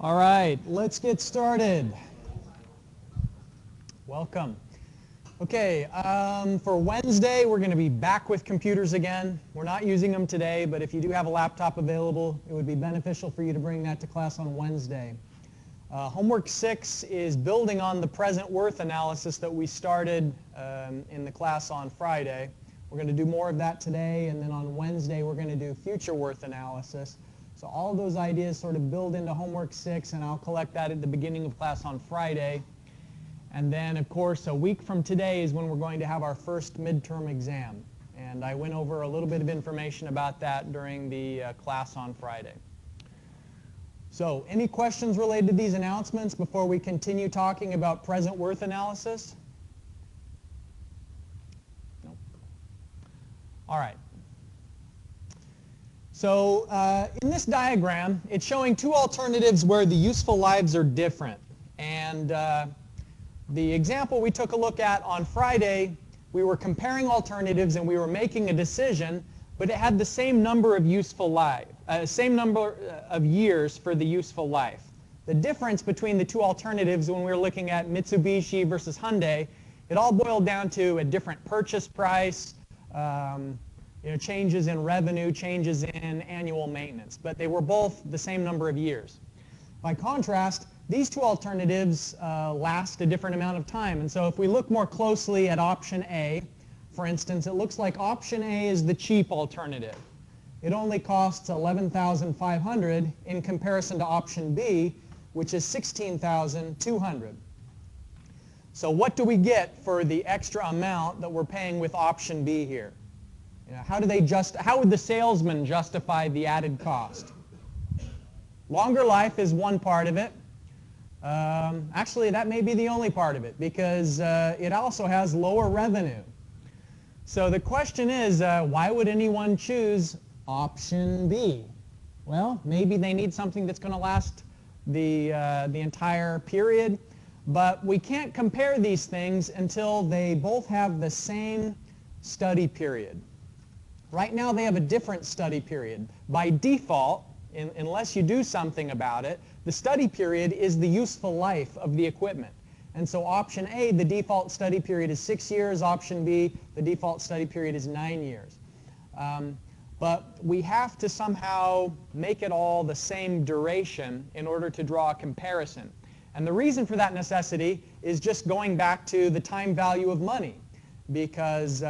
All right, let's get started. Welcome. Okay, for Wednesday, we're going to be back with computers again. We're not using them today, but if you do have a laptop available, it would be beneficial for you to bring that to class on Wednesday. Homework 6 is building on the present worth analysis that we started in the class on Friday. We're going to do more of that today, and then on Wednesday, we're going to do future worth analysis. So all those ideas sort of build into Homework 6, and I'll collect that at the beginning of class on Friday. And then, of course, a week from today is when we're going to have our first midterm exam. And I went over a little bit of information about that during the class on Friday. So any questions related to these announcements before we continue talking about present worth analysis? No. All right. So in this diagram, it's showing two alternatives where the useful lives are different. And the example we took a look at on Friday, we were comparing alternatives and we were making a decision, but it had the same number of useful life, same number of years for the useful life. The difference between the two alternatives when we were looking at Mitsubishi versus Hyundai, it all boiled down to a different purchase price, changes in revenue, changes in annual maintenance, but they were both the same number of years. By contrast, these two alternatives last a different amount of time, and so if we look more closely at option A, for instance, it looks like option A is the cheap alternative. It only costs $11,500 in comparison to option B, which is $16,200. So what do we get for the extra amount that we're paying with option B here? How would the salesman justify the added cost? Longer life is one part of it. Actually, that may be the only part of it because it also has lower revenue. So the question is, why would anyone choose option B? Well, maybe they need something that's going to last the entire period, but we can't compare these things until they both have the same study period. Right now, they have a different study period. By default, unless you do something about it, the study period is the useful life of the equipment. And so option A, the default study period is 6 years. Option B, the default study period is 9 years. But we have to somehow make it all the same duration in order to draw a comparison. And the reason for that necessity is just going back to the time value of money, because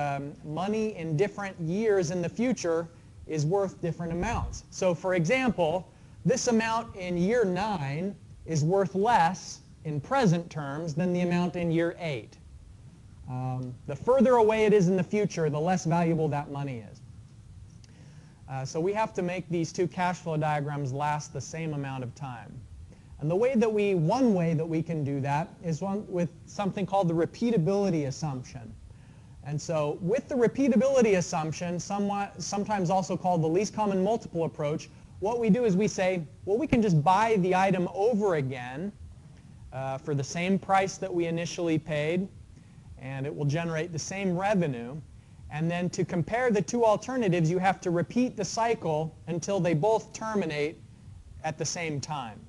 money in different years in the future is worth different amounts. So for example, this amount in year 9 is worth less in present terms than the amount in year 8. The further away it is in the future, the less valuable that money is. So we have to make these two cash flow diagrams last the same amount of time. And one way that we can do that is with something called the repeatability assumption. And so with the repeatability assumption, sometimes also called the least common multiple approach, what we do is we say, well, we can just buy the item over again for the same price that we initially paid, and it will generate the same revenue. And then to compare the two alternatives, you have to repeat the cycle until they both terminate at the same time.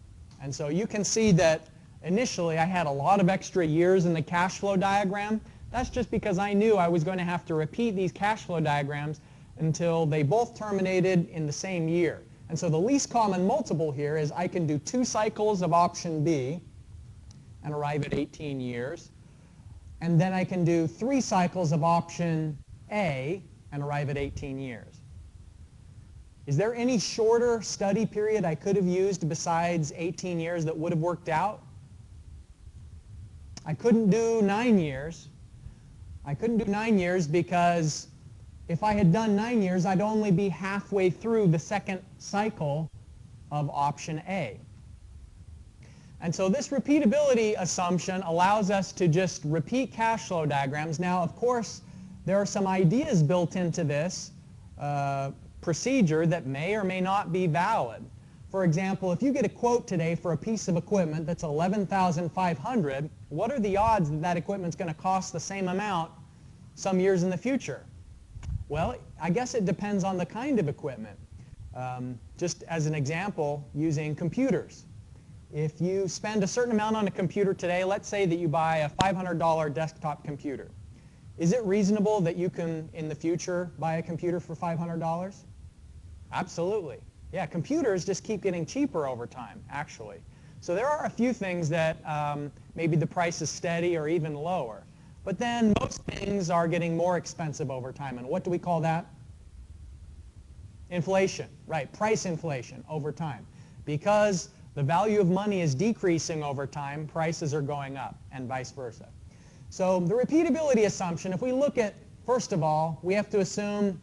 And so you can see that initially I had a lot of extra years in the cash flow diagram. That's just because I knew I was going to have to repeat these cash flow diagrams until they both terminated in the same year. And so the least common multiple here is I can do 2 cycles of option B and arrive at 18 years. And then I can do 3 cycles of option A and arrive at 18 years. Is there any shorter study period I could have used besides 18 years that would have worked out? I couldn't do 9 years. I couldn't do 9 years because if I had done 9 years, I'd only be halfway through the second cycle of option A. And so this repeatability assumption allows us to just repeat cash flow diagrams. Now, of course, there are some ideas built into this procedure that may or may not be valid. For example, if you get a quote today for a piece of equipment that's $11,500, what are the odds that that equipment's going to cost the same amount some years in the future? Well, I guess it depends on the kind of equipment. Just as an example, using computers. If you spend a certain amount on a computer today, let's say that you buy a $500 desktop computer. Is it reasonable that you can, in the future, buy a computer for $500? Absolutely. Yeah, computers just keep getting cheaper over time, actually. So there are a few things that maybe the price is steady or even lower. But then most things are getting more expensive over time. And what do we call that? Inflation, right, price inflation over time. Because the value of money is decreasing over time, prices are going up, and vice versa. So the repeatability assumption, if we look at, first of all, we have to assume,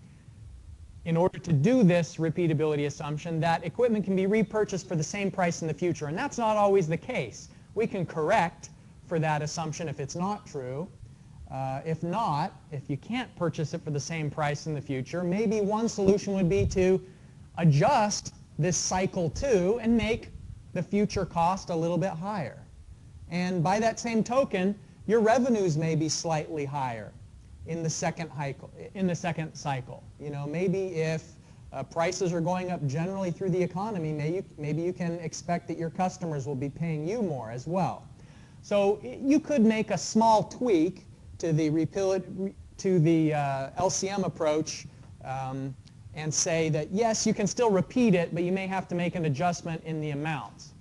in order to do this repeatability assumption, that equipment can be repurchased for the same price in the future. And that's not always the case. We can correct for that assumption if it's not true. If not, if you can't purchase it for the same price in the future, maybe one solution would be to adjust this cycle 2 and make the future cost a little bit higher. And by that same token, your revenues may be slightly higher in the second cycle. You know, maybe if prices are going up generally through the economy, maybe you can expect that your customers will be paying you more as well. So you could make a small tweak to the LCM approach and say that yes, you can still repeat it, but you may have to make an adjustment in the amounts.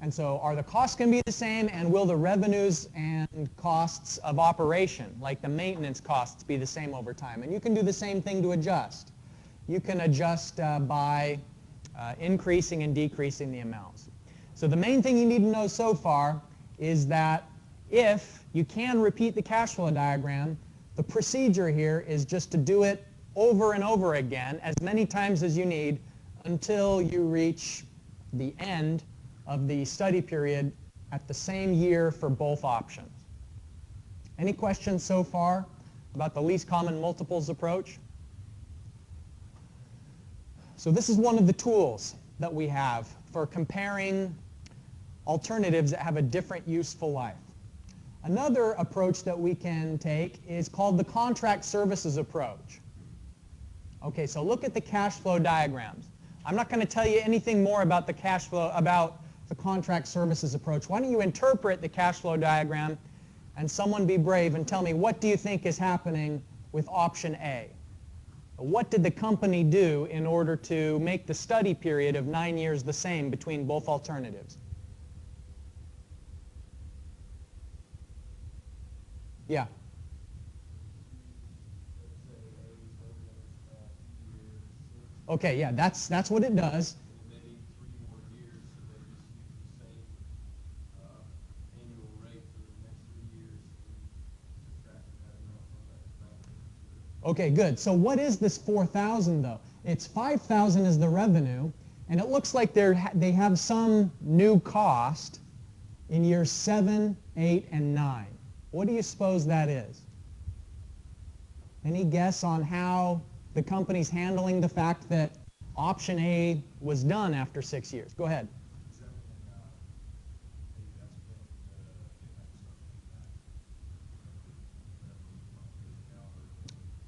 And so are the costs going to be the same, and will the revenues and costs of operation, like the maintenance costs, be the same over time? And you can do the same thing to adjust. You can adjust by increasing and decreasing the amounts. So the main thing you need to know so far is that if you can repeat the cash flow diagram, the procedure here is just to do it over and over again as many times as you need until you reach the end of the study period at the same year for both options. Any questions so far about the least common multiples approach? So this is one of the tools that we have for comparing alternatives that have a different useful life. Another approach that we can take is called the contract services approach. Okay, so look at the cash flow diagrams. I'm not going to tell you anything more about the cash flow, about the contract services approach. Why don't you interpret the cash flow diagram, and someone be brave and tell me, what do you think is happening with option A? What did the company do in order to make the study period of 9 years the same between both alternatives? Yeah. Okay, yeah, that's what it does. Okay, good. So what is this 4,000 though? It's 5,000 is the revenue, and it looks like they have some new cost in years 7, 8, and 9. What do you suppose that is? Any guess on how the company's handling the fact that option A was done after 6 years? Go ahead.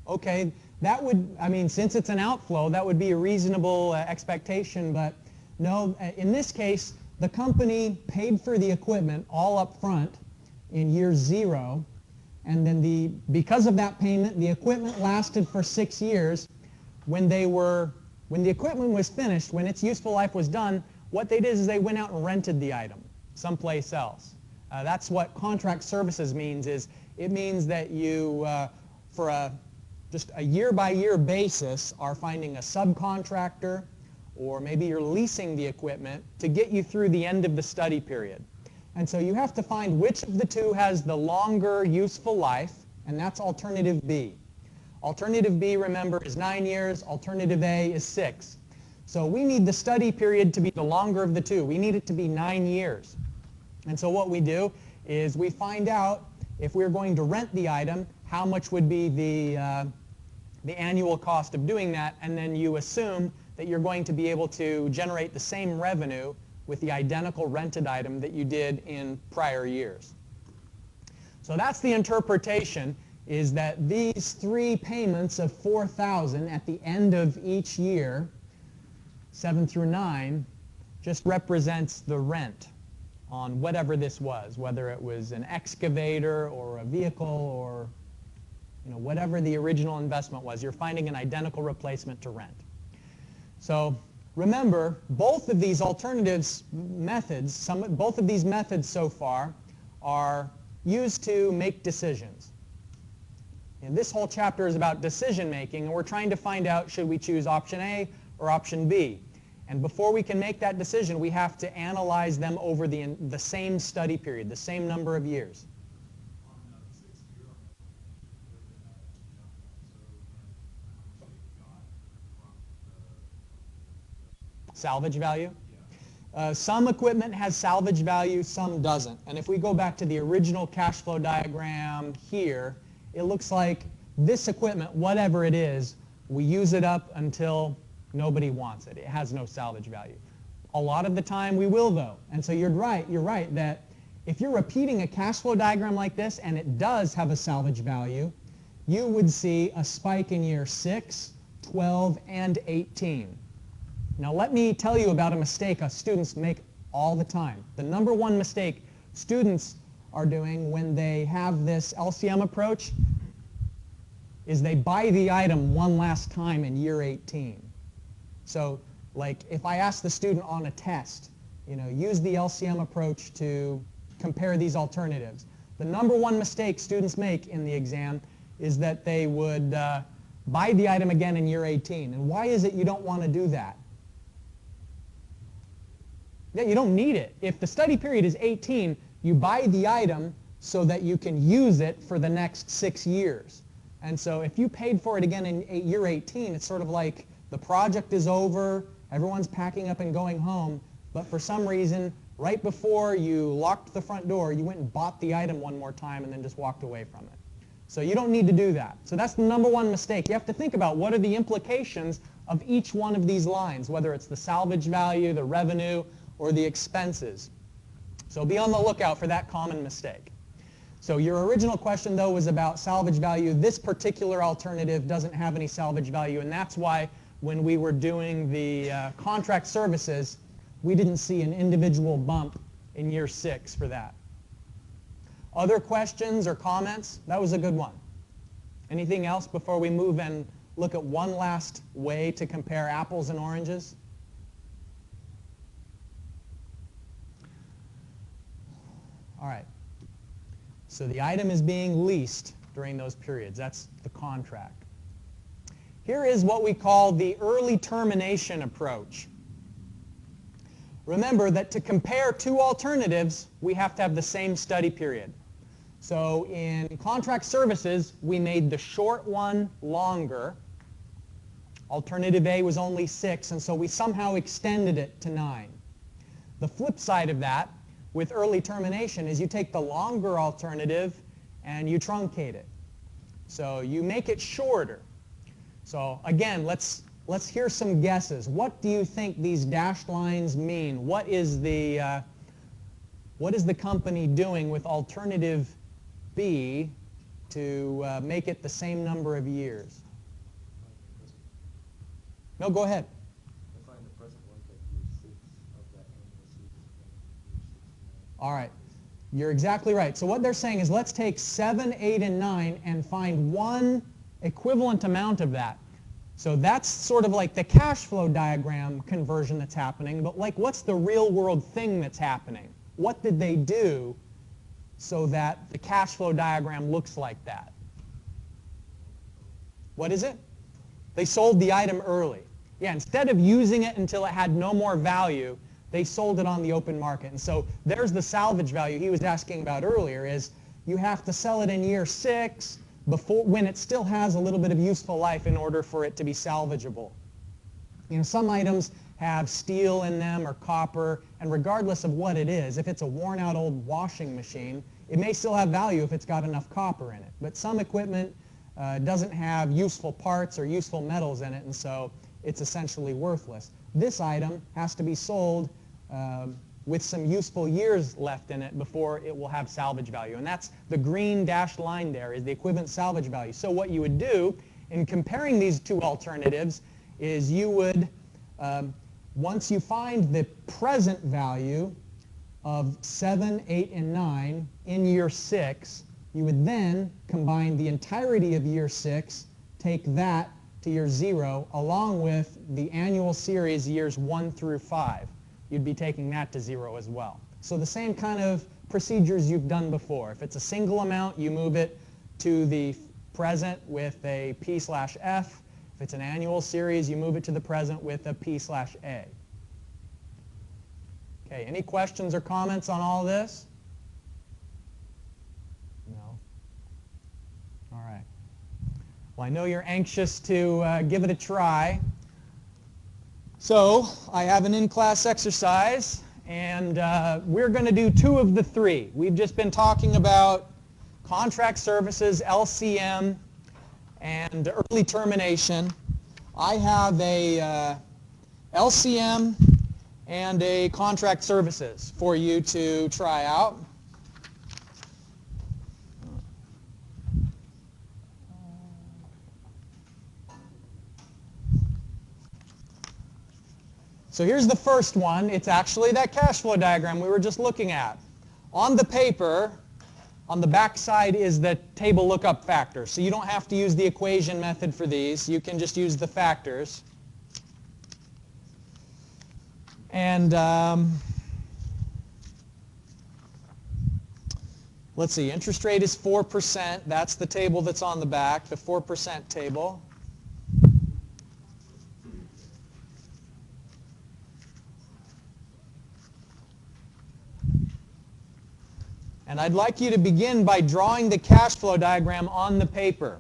Okay, that would, I mean, since it's an outflow, that would be a reasonable expectation, but no, in this case, the company paid for the equipment all up front in year 0, and then because of that payment, the equipment lasted for 6 years. When the equipment was finished, when its useful life was done, what they did is they went out and rented the item someplace else. That's what contract services means. It means that you, for just a year-by-year basis, are finding a subcontractor, or maybe you're leasing the equipment to get you through the end of the study period. And so you have to find which of the two has the longer useful life, and that's alternative B. Alternative B, remember, is 9 years. Alternative A is 6. So we need the study period to be the longer of the two. We need it to be 9 years. And so what we do is we find out, if we're going to rent the item, how much would be the annual cost of doing that, and then you assume that you're going to be able to generate the same revenue with the identical rented item that you did in prior years. So that's the interpretation, is that these 3 payments of 4,000 at the end of each year, 7 through 9, just represents the rent on whatever this was, whether it was an excavator or a vehicle or whatever the original investment was. You're finding an identical replacement to rent. So remember, both of these alternatives methods, both of these methods so far are used to make decisions. And this whole chapter is about decision making, and we're trying to find out, should we choose option A or option B? And before we can make that decision, we have to analyze them over the same study period, the same number of years. Salvage value? Some equipment has salvage value, some doesn't. And if we go back to the original cash flow diagram here, it looks like this equipment, whatever it is, we use it up until nobody wants it. It has no salvage value. A lot of the time we will, though. And so you're right that if you're repeating a cash flow diagram like this and it does have a salvage value, you would see a spike in year 6, 12, and 18. Now let me tell you about a mistake students make all the time. The number one mistake students are doing when they have this LCM approach is they buy the item one last time in year 18. So like if I ask the student on a test, use the LCM approach to compare these alternatives. The number one mistake students make in the exam is that they would buy the item again in year 18. And why is it you don't want to do that? Yeah, you don't need it. If the study period is 18, you buy the item so that you can use it for the next 6 years. And so if you paid for it again in year 18, it's sort of like the project is over, everyone's packing up and going home, but for some reason, right before you locked the front door, you went and bought the item one more time and then just walked away from it. So you don't need to do that. So that's the number one mistake. You have to think about what are the implications of each one of these lines, whether it's the salvage value, the revenue, or the expenses. So be on the lookout for that common mistake. So your original question, though, was about salvage value. This particular alternative doesn't have any salvage value, and that's why when we were doing the contract services, we didn't see an individual bump in year 6 for that. Other questions or comments? That was a good one. Anything else before we move and look at one last way to compare apples and oranges? All right. So the item is being leased during those periods. That's the contract. Here is what we call the early termination approach. Remember that to compare two alternatives, we have to have the same study period. So in contract services, we made the short one longer. Alternative A was only 6, and so we somehow extended it to 9. The flip side of that, with early termination, is you take the longer alternative and you truncate it. So you make it shorter. So again, let's hear some guesses. What do you think these dashed lines mean? What is the company doing with alternative B to make it the same number of years? No, go ahead. All right, you're exactly right. So what they're saying is let's take 7, 8, and 9 and find one equivalent amount of that. So that's sort of like the cash flow diagram conversion that's happening, but like what's the real world thing that's happening? What did they do so that the cash flow diagram looks like that? What is it? They sold the item early. Yeah, instead of using it until it had no more value, they sold it on the open market. And so there's the salvage value he was asking about earlier, is you have to sell it in year 6 when it still has a little bit of useful life in order for it to be salvageable. Some items have steel in them or copper, and regardless of what it is, if it's a worn out old washing machine, it may still have value if it's got enough copper in it. But some equipment doesn't have useful parts or useful metals in it, and so it's essentially worthless. This item has to be sold with some useful years left in it before it will have salvage value. And that's the green dashed line there is the equivalent salvage value. So what you would do in comparing these two alternatives is you would once you find the present value of 7, 8, and 9 in year 6, you would then combine the entirety of year 6, take that to year 0, along with the annual series years 1 through 5. You'd be taking that to 0 as well. So the same kind of procedures you've done before. If it's a single amount, you move it to the present with a P/F. If it's an annual series, you move it to the present with a P/A. Okay, any questions or comments on all this? No? All right. Well, I know you're anxious to give it a try. So I have an in-class exercise, and we're going to do 2 of the 3. We've just been talking about contract services, LCM, and early termination. I have a LCM and a contract services for you to try out. So here's the first one. It's actually that cash flow diagram we were just looking at. On the paper, on the back side is the table lookup factor. So you don't have to use the equation method for these. You can just use the factors. And let's see, interest rate is 4%. That's the table that's on the back, the 4% table. And I'd like you to begin by drawing the cash flow diagram on the paper,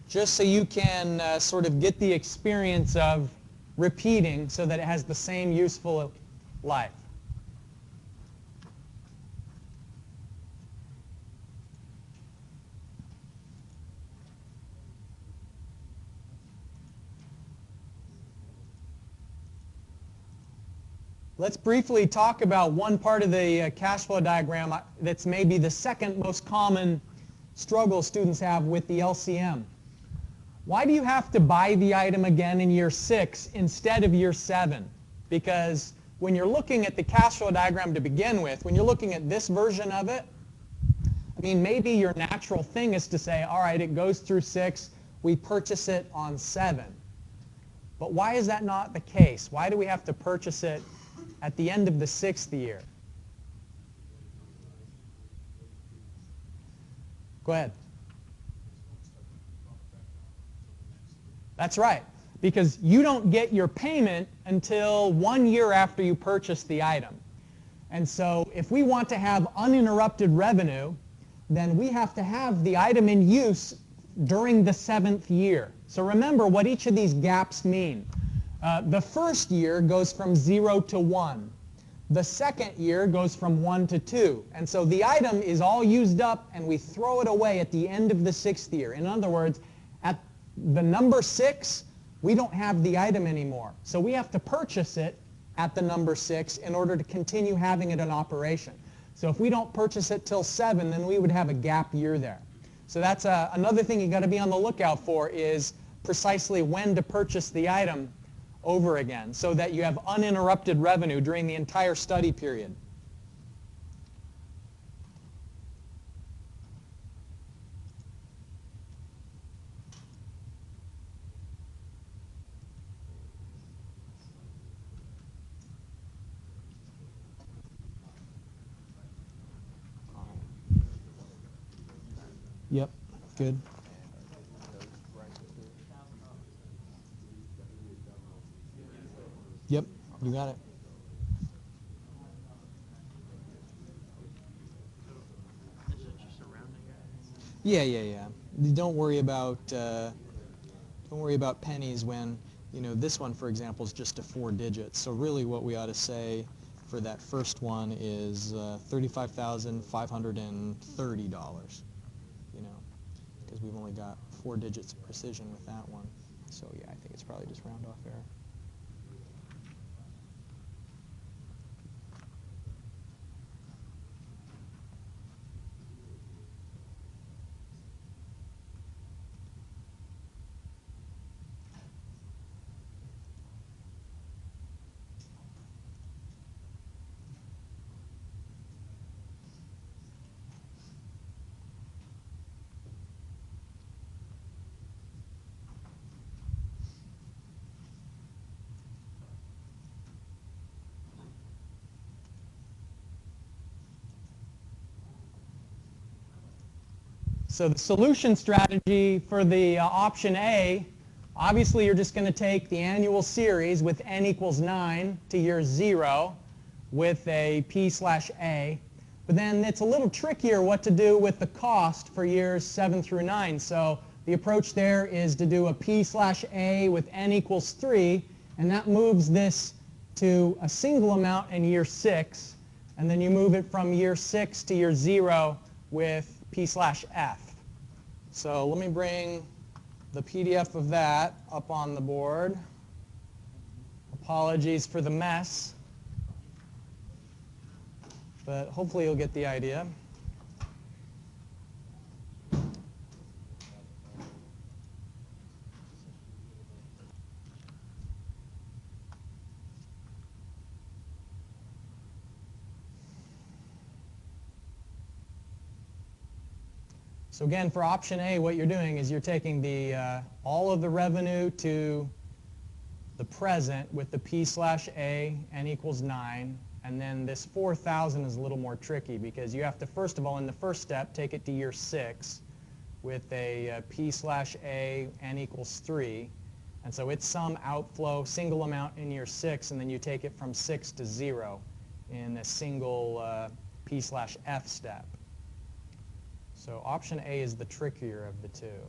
just so you can sort of get the experience of repeating so that it has the same useful life. Let's briefly talk about one part of the cash flow diagram that's maybe the second most common struggle students have with the LCM. Why do you have to buy the item again in year 6 instead of year 7? Because when you're looking at the cash flow diagram to begin with, when you're looking at this version of it, I mean, maybe your natural thing is to say, all right, it goes through 6, we purchase it on 7. But why is that not the case? Why do we have to purchase it at the end of the 6th year? Go ahead. That's right, because you don't get your payment until 1 year after you purchase the item. And so if we want to have uninterrupted revenue, then we have to have the item in use during the 7th year. So remember what each of these gaps mean. The first year goes from 0 to 1. The second year goes from 1 to 2. And so the item is all used up and we throw it away at the end of the 6th year. In other words, at the number 6, we don't have the item anymore. So we have to purchase it at the number 6 in order to continue having it in operation. So if we don't purchase it till 7, then we would have a gap year there. So that's another thing you got to be on the lookout for, is precisely when to purchase the item over again so that you have uninterrupted revenue during the entire study period. Yep, good. Yep, you got it. Yeah. Don't worry about pennies when, this one, for example, is just a 4 digits. So really what we ought to say for that first one is $35,530, because we've only got 4 digits of precision with that one. So yeah, I think it's probably just round off error. So the solution strategy for the option A, obviously you're just going to take the annual series with n equals 9 to year 0 with a P/A. But then it's a little trickier what to do with the cost for years 7 through 9. So the approach there is to do a P/A with n equals 3, and that moves this to a single amount in year 6, and then you move it from year 6 to year 0 with P/F. So let me bring the PDF of that up on the board. Apologies for the mess, but hopefully you'll get the idea. So again, for option A, what you're doing is you're taking the all of the revenue to the present with the P/A, n equals 9, and then this 4,000 is a little more tricky because you have to, first of all, in the first step, take it to year 6 with a P/A, n equals 3, and so it's some outflow, single amount in year 6, and then you take it from 6 to 0 in a single P/F step. So option A is the trickier of the two.